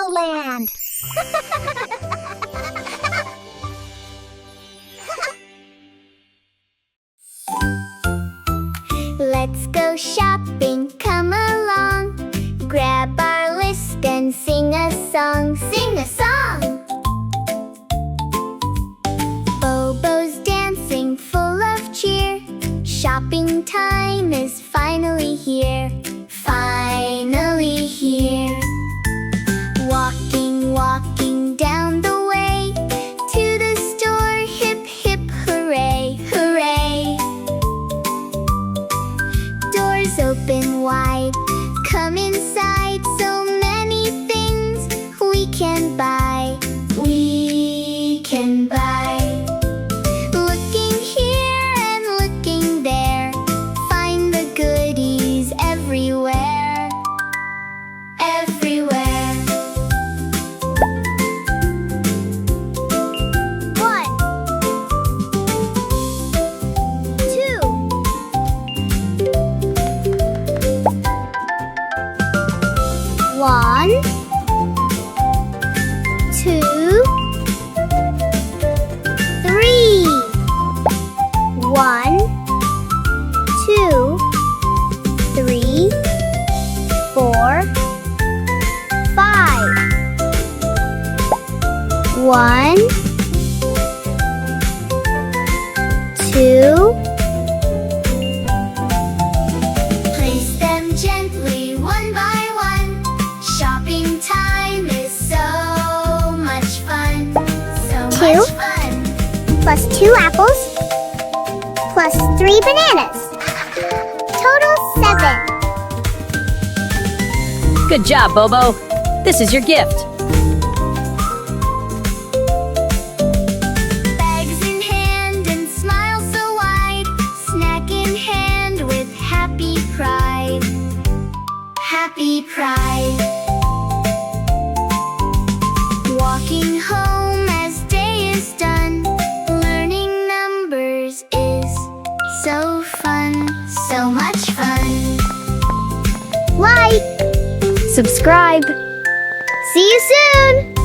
Boboland! Let's go shopping, come along. Grab our list and sing a song. Sing a song! Bobo's dancing, full of cheer. Shopping time is finally here. Finally here. Walking, walking down the way to the store. Hip, hip, hooray, hooray. Doors open wide, come inside. So many things we can buy. We can buy. Looking here and looking there, find the goodies everywhere. Everywhere. 1, 2. 1, 2, 3. 1, 2, 3, 4, 5. 1, 2. Place them gently one by one. Shopping time is so much fun. So Two. much fun. Plus 2 apples, plus 3 bananas. Total 7. Good job, Bobo. This is your gift. Bags in hand and smile so wide. Snack in hand with happy pride. Happy pride. Walking home as day is done. Learning numbers is so fun. So much fun. Like, Subscribe. see you soon!